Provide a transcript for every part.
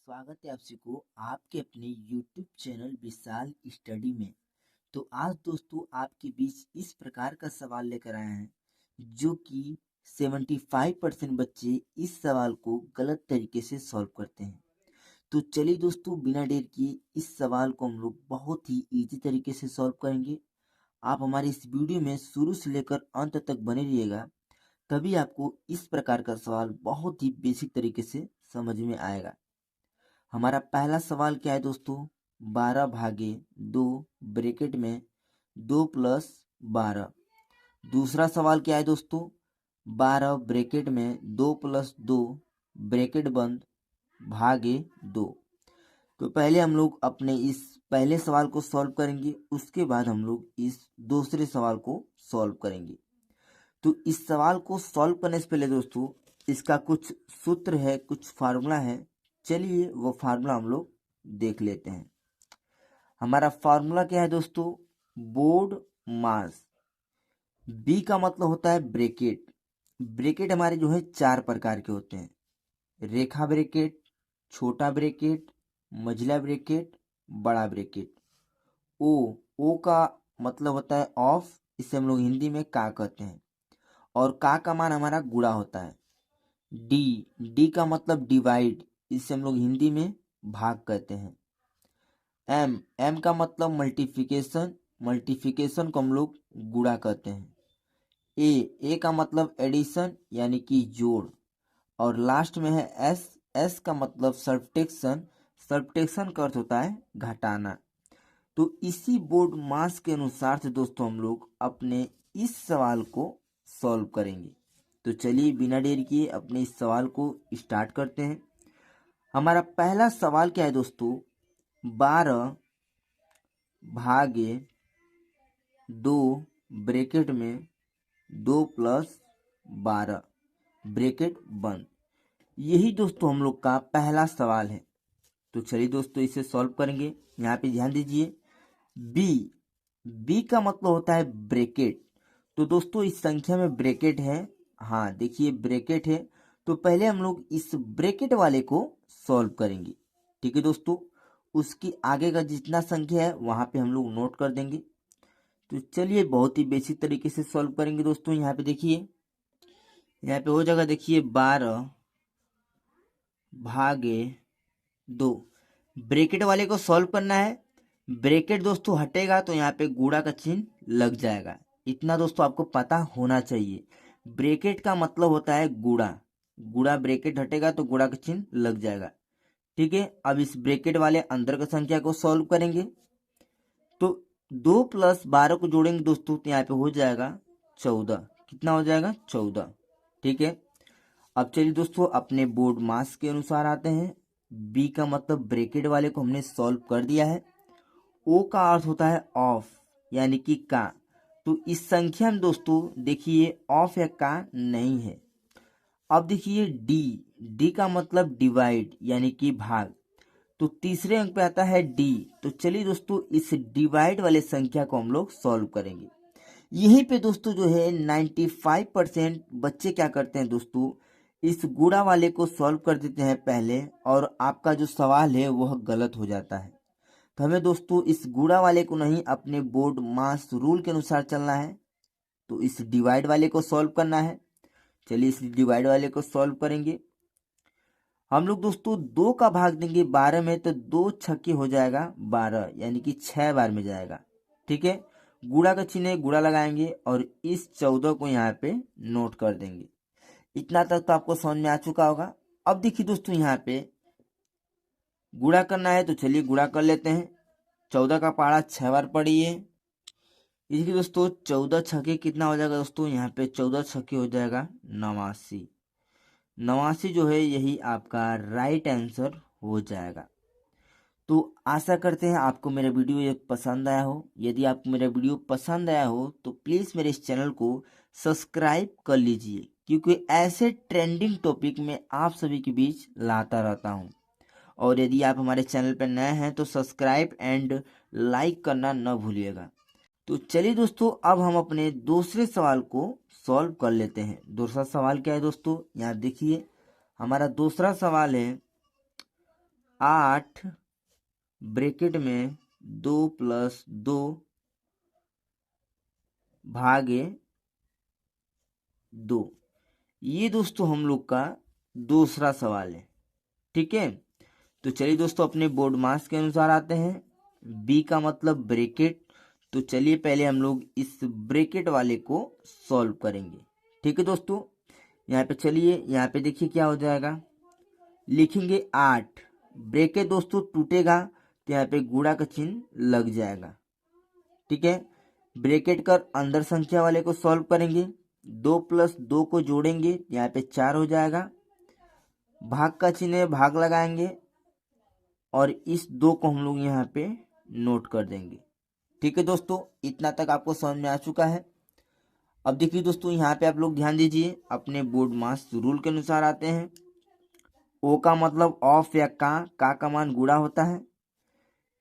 स्वागत है आप सभी को आपके अपने YouTube चैनल विशाल स्टडी में। तो आज दोस्तों आपके बीच इस प्रकार का सवाल लेकर आए हैं जो कि 75% बच्चे इस सवाल को गलत तरीके से सॉल्व करते हैं। तो चलिए दोस्तों बिना देर किए इस सवाल को हम लोग बहुत ही इजी तरीके से सॉल्व करेंगे। आप हमारे इस वीडियो में शुरू से लेकर अंत तक बने रहिएगा, तभी आपको इस प्रकार का सवाल बहुत ही बेसिक तरीके से समझ में आएगा। हमारा पहला सवाल क्या है दोस्तों, 12/2 ब्रैकेट में 2 + 12। दूसरा सवाल क्या है दोस्तों, 12 ब्रैकेट में 2 + 2 ब्रैकेट बंद भागे 2। तो पहले हम लोग अपने इस पहले सवाल को सॉल्व करेंगे, उसके बाद हम लोग इस दूसरे सवाल को सॉल्व करेंगे। तो इस सवाल को सॉल्व करने से पहले दोस्तों इसका कुछ सूत्र है, कुछ फार्मूला है। चलिए वो फार्मूला हम लोग देख लेते हैं। हमारा फार्मूला क्या है दोस्तों, बोर्ड मास। बी का मतलब होता है ब्रैकेट। ब्रैकेट हमारे जो है 4 प्रकार के होते हैं, रेखा ब्रैकेट, छोटा ब्रैकेट, मंझला ब्रैकेट, बड़ा ब्रैकेट। ओ का मतलब होता है ऑफ, इसे हम लोग हिंदी में का कहते हैं, और का मान हमारा गुणा होता है। डी का मतलब डिवाइड, इसे हम लोग हिंदी में भाग कहते हैं। एम का मतलब मल्टीप्लिकेशन, मल्टीप्लिकेशन को हम लोग गुणा कहते हैं। ए का मतलब एडिशन यानी कि जोड़, और लास्ट में है एस का मतलब सब्ट्रैक्शन, सब्ट्रैक्शन का अर्थ होता है घटाना। तो इसी बोर्ड मास के अनुसार से दोस्तों हम लोग अपने इस सवाल को सॉल्व करेंगे। तो चलिए बिना देर किए अपने इस सवाल को स्टार्ट करते हैं। हमारा पहला सवाल क्या है दोस्तों, 12/2 ब्रैकेट में 2 + 12 ब्रैकेट बंद। यही दोस्तों हम लोग का पहला सवाल है। तो चलिए दोस्तों इसे सॉल्व करेंगे। यहाँ पे ध्यान दीजिए, बी का मतलब होता है ब्रैकेट। तो दोस्तों इस संख्या में ब्रैकेट है, हाँ देखिए ब्रैकेट है। तो पहले हम लोग इस ब्रैकेट वाले को सॉल्व करेंगे, ठीक है दोस्तों। उसकी आगे का जितना संख्या है वहां पे हम लोग नोट कर देंगे। तो चलिए बहुत ही बेसिक तरीके से सॉल्व करेंगे दोस्तों। यहाँ पे देखिए, यहाँ पे हो जाएगा, देखिए 12/2। ब्रैकेट वाले को सॉल्व करना है। ब्रैकेट दोस्तों हटेगा तो यहाँ पे गुणा का चिन्ह लग जाएगा, इतना दोस्तों आपको पता होना चाहिए। ब्रैकेट का मतलब होता है गुणा, गुणा ब्रैकेट हटेगा तो गुणा का चिन्ह लग जाएगा, ठीक है। अब इस ब्रैकेट वाले अंदर का संख्या को सॉल्व करेंगे। तो 2 + 12 को जोड़ेंगे दोस्तों तो यहाँ पे हो जाएगा 14। कितना हो जाएगा, 14, ठीक है। अब चलिए दोस्तों अपने बोर्ड मास के अनुसार आते हैं। बी का मतलब ब्रैकेट वाले को हमने सॉल्व कर दिया है। ओ का अर्थ होता है ऑफ यानी कि का। तो इस संख्या में दोस्तों देखिए ऑफ या का नहीं है। अब देखिए डी का मतलब डिवाइड यानी कि भाग। तो तीसरे अंक पे आता है डी। तो चलिए दोस्तों इस डिवाइड वाले संख्या को हम लोग सॉल्व करेंगे। यहीं पे दोस्तों जो है 95% बच्चे क्या करते हैं दोस्तों, इस गुणा वाले को सॉल्व कर देते हैं पहले, और आपका जो सवाल है वह गलत हो जाता है। तो हमें दोस्तों इस गुणा वाले को नहीं, अपने बोर्ड मास रूल के अनुसार चलना है। तो इस डिवाइड वाले को सॉल्व करना है। चलिए इस डिवाइड वाले को सॉल्व करेंगे। हम लोग दोस्तों 2 का भाग देंगे 12 में, तो 2 छक्के हो जाएगा 12 यानी कि 6 बार में जाएगा, ठीक है। गुणा का चिन्ह गुणा लगाएंगे और इस 14 को यहाँ पे नोट कर देंगे। इतना तक तो आपको समझ में आ चुका होगा। अब देखिए दोस्तों यहाँ पे गुणा करना है, तो चलिए गुणा कर लेते हैं। 14 का पहाड़ा 6 बार पढ़िए। इसलिए दोस्तों 14 छक्के कितना हो जाएगा दोस्तों, यहाँ पे 14 छक्के हो जाएगा 89। 89 जो है यही आपका राइट आंसर हो जाएगा। तो आशा करते हैं आपको मेरा वीडियो ये पसंद आया हो। यदि आपको मेरा वीडियो पसंद आया हो तो प्लीज़ मेरे इस चैनल को सब्सक्राइब कर लीजिए, क्योंकि ऐसे ट्रेंडिंग टॉपिक में आप सभी के बीच लाता रहता हूँ। और यदि आप हमारे चैनल पर नए हैं तो सब्सक्राइब एंड लाइक करना न भूलिएगा। तो चलिए दोस्तों अब हम अपने दूसरे सवाल को सॉल्व कर लेते हैं। दूसरा सवाल क्या है दोस्तों, यहाँ देखिए हमारा दूसरा सवाल है 8 ब्रैकेट में 2 + 2 भागे 2। ये दोस्तों हम लोग का दूसरा सवाल है। ठीक है, तो चलिए दोस्तों अपने बोर्ड मास के अनुसार आते हैं। बी का मतलब ब्रैकेट, तो चलिए पहले हम लोग इस ब्रैकेट वाले को सॉल्व करेंगे। ठीक है दोस्तों, यहाँ पे चलिए, यहाँ पे देखिए क्या हो जाएगा। लिखेंगे 8 ब्रैकेट दोस्तों टूटेगा तो यहाँ पे गुणा का चिन्ह लग जाएगा। ठीक है, ब्रैकेट कर अंदर संख्या वाले को सॉल्व करेंगे। 2 + 2 को जोड़ेंगे, यहाँ पे 4 हो जाएगा। भाग का चिन्ह भाग लगाएंगे और इस 2 को हम लोग यहाँ पे नोट कर देंगे। ठीक है दोस्तों, इतना तक आपको समझ में आ चुका है। अब देखिए दोस्तों, यहाँ पे आप लोग ध्यान दीजिए, अपने बोर्ड मास रूल के अनुसार आते हैं। ओ का मतलब ऑफ या का मान गुणा होता है।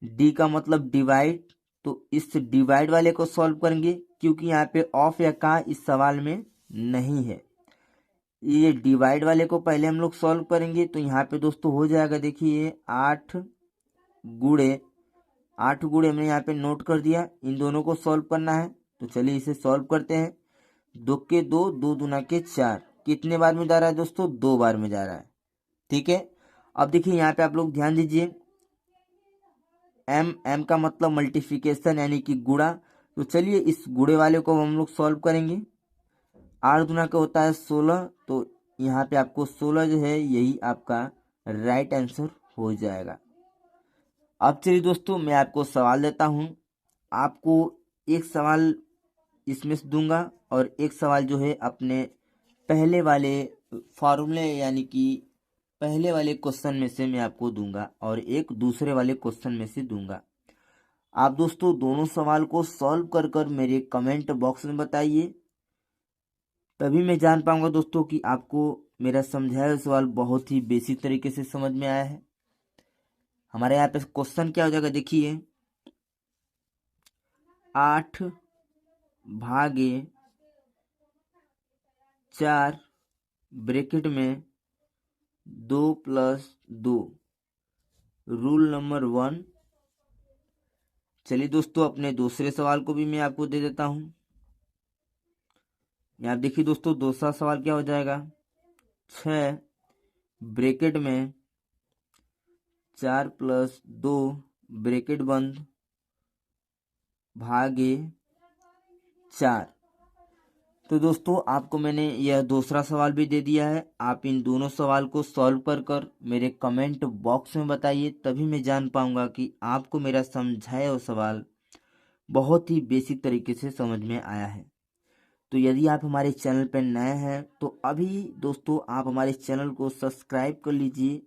डी का मतलब डिवाइड, तो इस डिवाइड वाले को सॉल्व करेंगे क्योंकि यहाँ पे ऑफ या का इस सवाल में नहीं है। ये डिवाइड वाले को पहले हम लोग सॉल्व करेंगे, तो यहाँ पे दोस्तों हो जाएगा, देखिए 8 गुणे हमने यहाँ पे नोट कर दिया। इन दोनों को सॉल्व करना है, तो चलिए इसे सॉल्व करते हैं। 2 के 2, 2 दूना के 4, कितने बार में जा रहा है दोस्तों? 2 बार में जा रहा है। ठीक है, अब देखिए यहाँ पे आप लोग ध्यान दीजिए, एम का मतलब मल्टीप्लिकेशन यानी कि गुणा, तो चलिए इस गुणे वाले को हम लोग सॉल्व करेंगे। 8 दूना का होता है 16, तो यहाँ पे आपको 16 जो है यही आपका राइट आंसर हो जाएगा। अब चलिए दोस्तों मैं आपको सवाल देता हूँ, आपको एक सवाल इसमें से दूंगा और एक सवाल जो है अपने पहले वाले फॉर्मूले यानी कि पहले वाले क्वेश्चन में से मैं आपको दूंगा और एक दूसरे वाले क्वेश्चन में से दूंगा। आप दोस्तों दोनों सवाल को सॉल्व कर कर मेरे कमेंट बॉक्स में बताइए, तभी मैं जान पाऊंगा दोस्तों कि आपको मेरा समझाया हुआ सवाल बहुत ही बेसिक तरीके से समझ में आया है। हमारे यहाँ पे क्वेश्चन क्या हो जाएगा, देखिए 8 भागे 4 ब्रैकेट में 2 + 2 रूल नंबर 1। चलिए दोस्तों अपने दूसरे सवाल को भी मैं आपको दे देता हूँ। यहाँ देखिए दोस्तों दूसरा सवाल क्या हो जाएगा, 6 ब्रैकेट में 4 + 2 ब्रैकेट बंद भागे 4। तो दोस्तों आपको मैंने यह दूसरा सवाल भी दे दिया है। आप इन दोनों सवाल को सॉल्व कर कर मेरे कमेंट बॉक्स में बताइए, तभी मैं जान पाऊंगा कि आपको मेरा समझाया हुआ सवाल बहुत ही बेसिक तरीके से समझ में आया है। तो यदि आप हमारे चैनल पर नए हैं तो अभी दोस्तों आप हमारे चैनल को सब्सक्राइब कर लीजिए।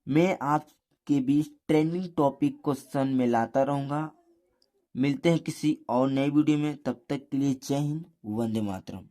मैं आपके बीच ट्रेंडिंग टॉपिक क्वेश्चन में लाता रहूँगा। मिलते हैं किसी और नए वीडियो में, तब तक के लिए जय हिंद, वंदे मातरम।